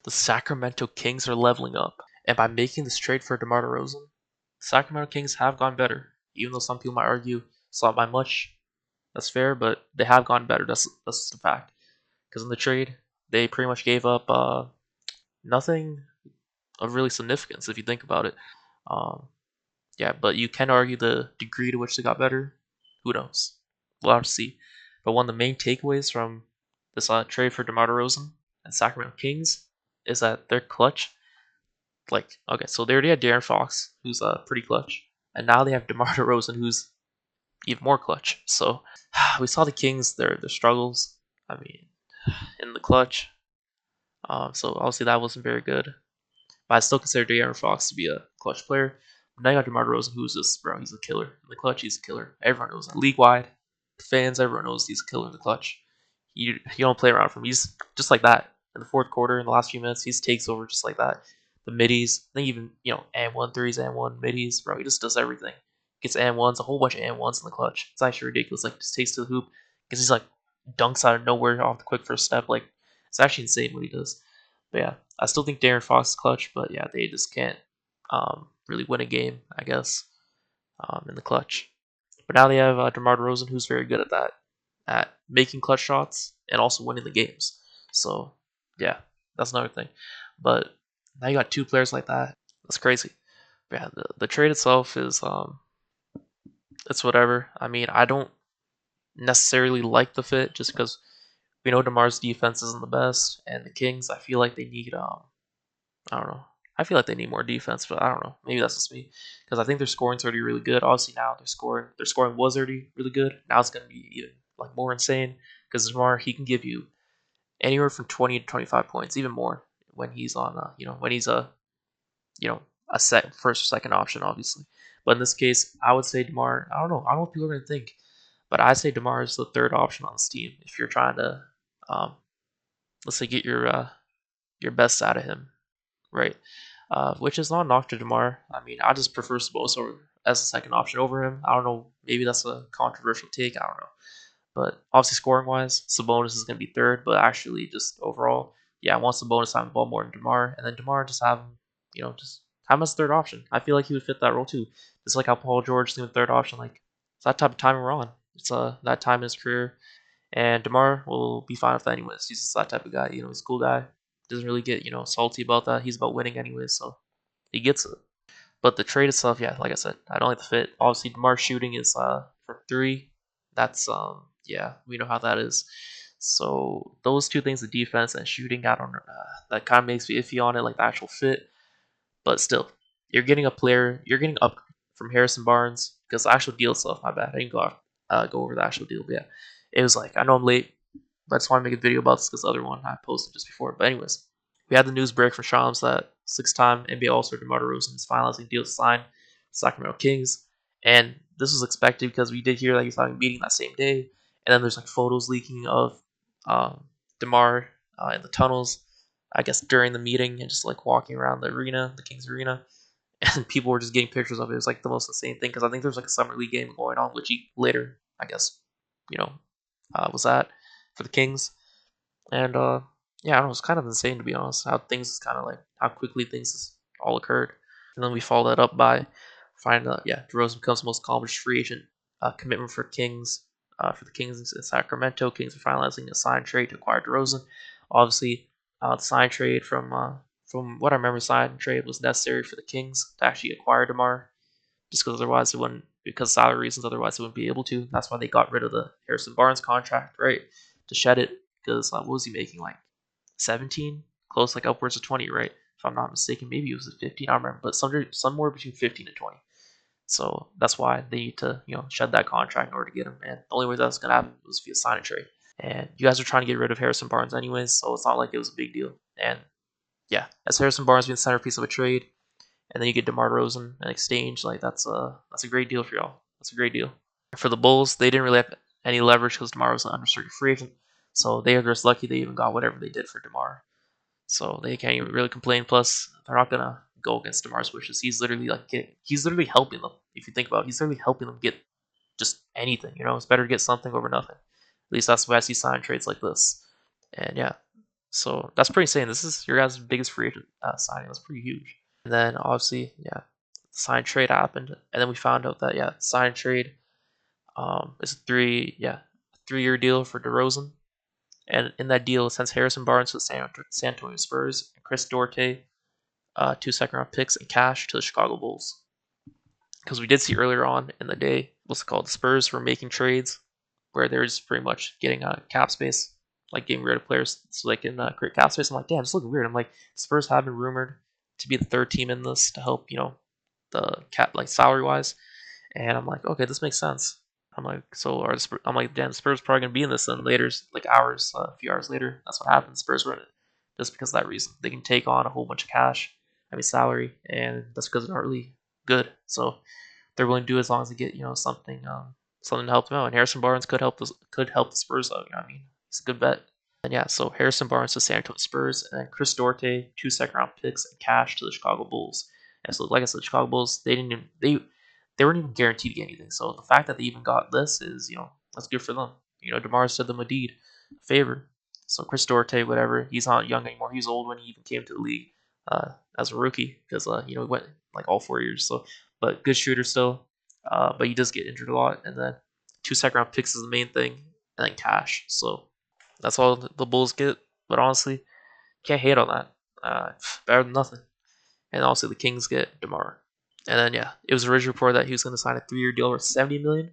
the Sacramento Kings are leveling up, and by making this trade for DeMar DeRozan, the Sacramento Kings have gone better. Even though some people might argue it's not by much, that's fair, but they have gone better. That's the fact. Because in the trade, they pretty much gave up nothing of really significance if you think about it. Um, yeah, but you can argue the degree to which they got better. Who knows? We'll have to see. But one of the main takeaways from this trade for DeMar DeRozan and Sacramento Kings is that they're clutch. Like, okay, so they already had Darren Fox, who's pretty clutch, and now they have DeMar DeRozan, who's even more clutch. So we saw the Kings, their struggles. I mean, in the clutch. So obviously that wasn't very good. But I still consider De'Aaron Fox to be a clutch player. But now you got DeMar DeRozan, who's just, bro, he's a killer. In the clutch, he's a killer. Everyone knows that. League wide, fans, everyone knows he's a killer in the clutch. You don't play around from him. He's just like that. In the fourth quarter, in the last few minutes, he takes over just like that. The middies, I think even, and one threes, and one middies, bro, he just does everything. Gets and ones, a whole bunch of and ones in the clutch. It's actually ridiculous. Like, just takes to the hoop. Because he's like, dunks out of nowhere off the quick first step. Like, it's actually insane what he does. But yeah, I still think Darren Fox is clutch, but yeah, they just can't really win a game, I guess, in the clutch. But now they have DeMar DeRozan, who's very good at that, at making clutch shots and also winning the games. So yeah, that's another thing. But now you got two players like that. That's crazy. But yeah, the trade itself is it's whatever. I mean, I don't necessarily like the fit just because we know DeMar's defense isn't the best, and the Kings, I feel like they need I don't know. I feel like they need more defense, but I don't know. Maybe that's just me because I think their scoring's already really good. Obviously now their scoring was already really good. Now it's gonna be even like more insane because DeMar, he can give you anywhere from 20 to 25 points, even more when he's on when he's a first or second option, obviously. But in this case, I would say DeMar. I don't know what people are gonna think, but I say DeMar is the third option on this team if you're trying to um, let's say get your best out of him, right? Which is not a knock to DeMar. I mean, I just prefer Sabonis as a second option over him. I don't know. Maybe that's a controversial take. I don't know. But obviously, scoring wise, Sabonis is going to be third. But actually, just overall, yeah, I want Sabonis to have the ball more than DeMar. And then DeMar just have him, just have him as third option. I feel like he would fit that role too. Just like how Paul George is the third option. Like, it's that type of time we're on. It's that time in his career. And DeMar will be fine with that anyways. He's just that type of guy. He's a cool guy. Doesn't really get, salty about that. He's about winning anyways, so he gets it. But the trade itself, yeah, like I said, I don't like the fit. Obviously, DeMar's shooting is from three. That's yeah, we know how that is. So those two things, the defense and shooting, I don't know. That kind of makes me iffy on it, like the actual fit. But still, you're getting a player. You're getting up from Harrison Barnes because the actual deal itself. My bad, I didn't go over the actual deal. But yeah, it was like I know I'm late, but I just want to make a video about this because the other one I posted just before. But anyways, we had the news break from Shams that six-time NBA All-Star DeMar DeRozan is finalizing deal to sign Sacramento Kings, and this was expected because we did hear that he's having a meeting that same day, and then there's like photos leaking of DeMar in the tunnels, I guess during the meeting and just like walking around the arena, the Kings arena, and people were just getting pictures of it. It was like the most insane thing because I think there was like a summer league game going on, which he later, I guess, you know, was at for the Kings. And yeah, I don't know, it's kind of insane to be honest. How things kind of like how quickly things all occurred, and then we follow that up by finding out, yeah, DeRozan becomes the most accomplished free agent commitment for the Kings in Sacramento. Kings are finalizing a sign trade to acquire DeRozan. Obviously, the sign trade from what I remember, sign trade was necessary for the Kings to actually acquire DeMar, just because otherwise it wouldn't, because salary reasons, otherwise they wouldn't be able to. That's why they got rid of the Harrison Barnes contract, right, to shed it. Because what was he making, like 17, close, like upwards of 20, right? If I'm not mistaken, maybe it was 15. I don't remember, but somewhere between 15 and 20. So that's why they need to shed that contract in order to get him. And the only way that's gonna happen was via sign and trade. And you guys are trying to get rid of Harrison Barnes anyways, so it's not like it was a big deal. And yeah, as Harrison Barnes being the centerpiece of a trade, and then you get DeMar DeRozan in exchange, like that's a great deal for y'all. That's a great deal. For the Bulls, they didn't really have any leverage because DeMar was an unrestricted free agent, so they are just lucky they even got whatever they did for DeMar. So they can't even really complain. Plus, they're not gonna go against DeMar's wishes. He's literally helping them. If you think about it, he's literally helping them get just anything. It's better to get something over nothing. At least that's why I see sign trades like this. And yeah, So that's pretty insane. This is your guys' biggest free agent signing. That's pretty huge. And then obviously, yeah, sign trade happened, and then we found out that yeah, sign trade is a 3-year deal for DeRozan, and in that deal it sends Harrison Barnes to the San Antonio Spurs and Chris Duarte, 2 second-round picks and cash to the Chicago Bulls. Because we did see earlier on in the day, what's it called? The Spurs were making trades where they're just pretty much getting cap space, like getting rid of players so they can create cap space. I'm like, damn, it's looking weird. I'm like, Spurs have been rumored to be the third team in this to help, the cap, like salary wise. And I'm like, okay, this makes sense. I'm like, so are the Spurs, I'm like, damn, Spurs probably gonna be in this then later, like hours, a few hours later. That's what happened. Spurs were in it just because of that reason. They can take on a whole bunch of cash, salary, and that's because they're not really good. So they're willing to do as long as they get something to help them out. And Harrison Barnes could help the Spurs out. You know what I mean? It's a good bet. And yeah, so Harrison Barnes to San Antonio Spurs, and then Chris Duarte, 2 second-round picks and cash to the Chicago Bulls. And so, like I said, Chicago Bulls they weren't even guaranteed to get anything. So the fact that they even got this is that's good for them. DeMar did them a favor. So Chris Duarte, whatever, he's not young anymore. He was old when he even came to the league as a rookie because he went like all 4 years. So, but good shooter still. But he does get injured a lot, and then 2 second-round picks is the main thing, and then cash. So that's all the Bulls get. But honestly, can't hate on that. Better than nothing. And also the Kings get DeMar. And then yeah, it was originally reported that he was going to sign a 3-year deal worth $70 million.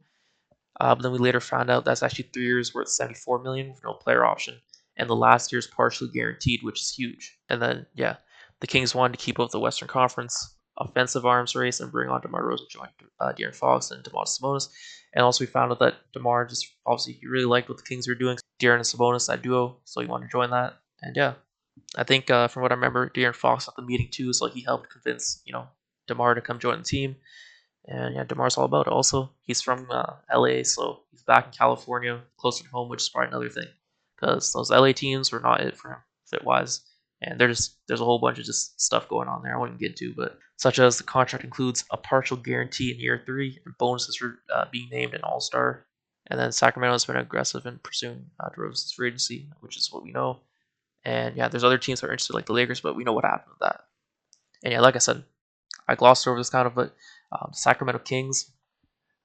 But then we later found out that's actually 3 years worth $74 million with no player option, and the last year is partially guaranteed, which is huge. And then yeah, the Kings wanted to keep up the Western Conference offensive arms race and bring on DeMar DeRozan, join De'Aaron Fox and Domantas Sabonis. And also we found out that DeMar just obviously he really liked what the Kings were doing, De'Aaron and Sabonis, that duo, so he wanted to join that. And yeah, I think from what I remember, De'Aaron Fox at the meeting too, so he helped convince DeMar to come join the team. And yeah, DeMar's all about it. Also, he's from LA, so he's back in California, closer to home, which is probably another thing. Because those LA teams were not it for him, fit wise. And there's a whole bunch of just stuff going on there I wouldn't get to, but such as the contract includes a partial guarantee in year 3 and bonuses for being named an All Star. And then Sacramento has been aggressive in pursuing DeRozan's free agency, which is what we know. And yeah, there's other teams that are interested, like the Lakers, but we know what happened with that. And yeah, like I said, I glossed over this kind of, but the Sacramento Kings,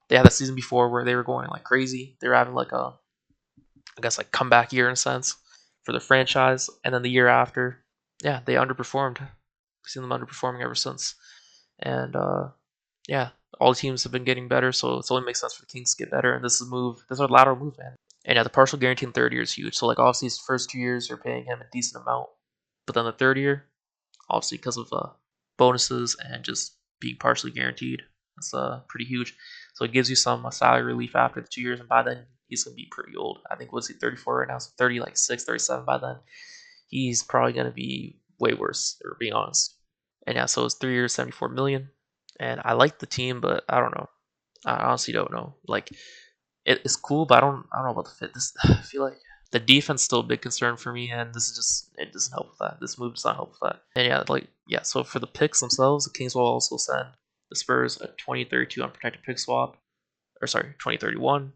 they had that season before where they were going like crazy. They were having like like comeback year in a sense for their franchise, and then the year after, yeah, they underperformed. We've seen them underperforming ever since, and yeah, all the teams have been getting better, so it only makes sense for the Kings to get better. And this is a lateral move, man. And yeah, the partial guarantee in third year is huge. So like obviously his first 2 years you're paying him a decent amount, but then the third year, obviously because of bonuses and just being partially guaranteed, that's pretty huge. So it gives you some salary relief after the 2 years, and by then he's gonna be pretty old. I think was he 34 right now, so 30 like 6, 37 by then. He's probably gonna be way worse, if we're being honest. And yeah, so it's 3 years, 74 million. And I like the team, but I don't know. I honestly don't know. Like it's cool, but I don't know about the fit. This I feel like the defense is still a big concern for me, and this is just it doesn't help with that. This move does not help with that. And yeah, so for the picks themselves, the Kings will also send the Spurs a 2032 unprotected pick swap, or sorry, 2031,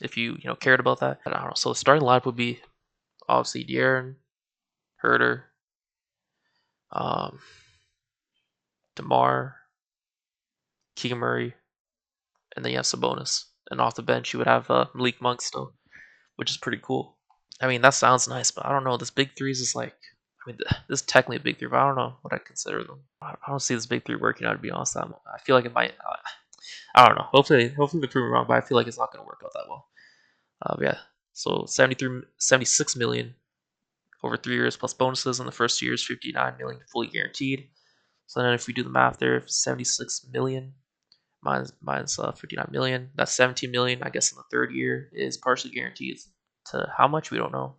if you cared about that. And I don't know. So the starting lineup would be obviously De'Aaron, Herter, um, DeMar, Keegan Murray, and then you have Sabonis. And off the bench, you would have Malik Monk still, which is pretty cool. I mean, that sounds nice, but I don't know. This big threes is like, I mean, this is technically a big three, but I don't know what I consider them. I don't see this big three working out, to be honest. I feel like it might. I don't know. Hopefully they prove me wrong, but I feel like it's not going to work out that well. Yeah. So 76 million over 3 years plus bonuses in the first 2 years, 59 million fully guaranteed. So then if we do the math there, 76 million minus 59 million, that's 17 million. I guess in the third year is partially guaranteed. To how much we don't know,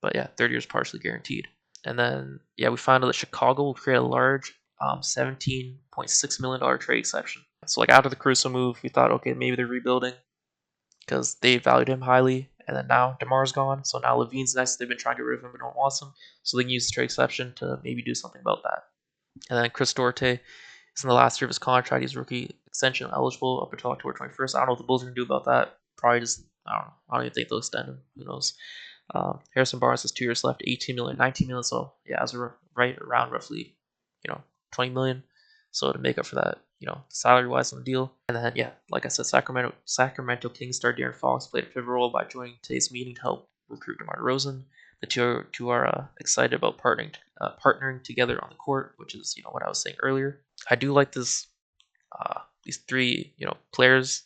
but yeah, third year is partially guaranteed. And then yeah, we found out that Chicago will create a large $17.6 million trade exception. So like after the Caruso move, we thought okay maybe they're rebuilding because they valued him highly, and then now DeMar's gone, so now Levine's next. They've been trying to get rid of him, but no one wants him, so they can use the trade exception to maybe do something about that. And then Chris Duarte is in the last year of his contract. He's rookie extension eligible up until October 21st. I don't know what the Bulls are gonna do about that. Probably just I don't know. I don't even think they'll extend him. Who knows? Harrison Barnes has 2 years left, 18 million, 19 million. So yeah, as we're right around roughly, 20 million. So to make up for that, salary wise on the deal. And then yeah, like I said, Sacramento Kings star De'Aaron Fox played a pivotal role by joining today's meeting to help recruit DeMar DeRozan. The two are excited about partnering together on the court, which is what I was saying earlier. I do like these three players,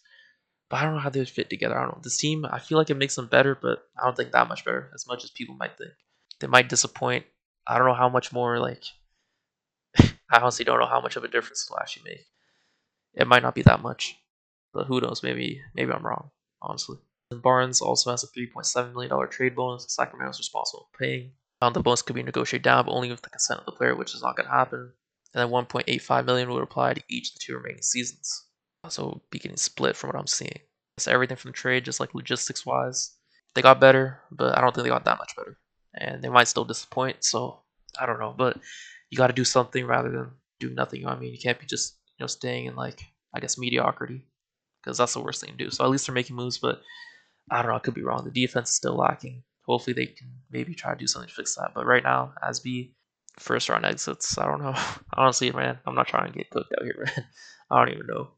but I don't know how they fit together. I don't know. This team, I feel like it makes them better, but I don't think that much better, as much as people might think. They might disappoint. I don't know how much more, I honestly don't know how much of a difference it'll actually make. It might not be that much, but who knows? Maybe I'm wrong, honestly. And Barnes also has a $3.7 million trade bonus that Sacramento's responsible for paying. The bonus could be negotiated down, but only with the consent of the player, which is not going to happen. And then $1.85 million would apply to each of the 2 remaining seasons. So be getting split from what I'm seeing. So everything from the trade, just like logistics wise, they got better, but I don't think they got that much better. And they might still disappoint, so I don't know. But you got to do something rather than do nothing. You know what I mean? You can't be just staying in I guess mediocrity, because that's the worst thing to do. So at least they're making moves, but I don't know. I could be wrong. The defense is still lacking. Hopefully they can maybe try to do something to fix that. But right now, as B, first round exits, I don't know. Honestly, man, I'm not trying to get cooked out here, man. I don't even know.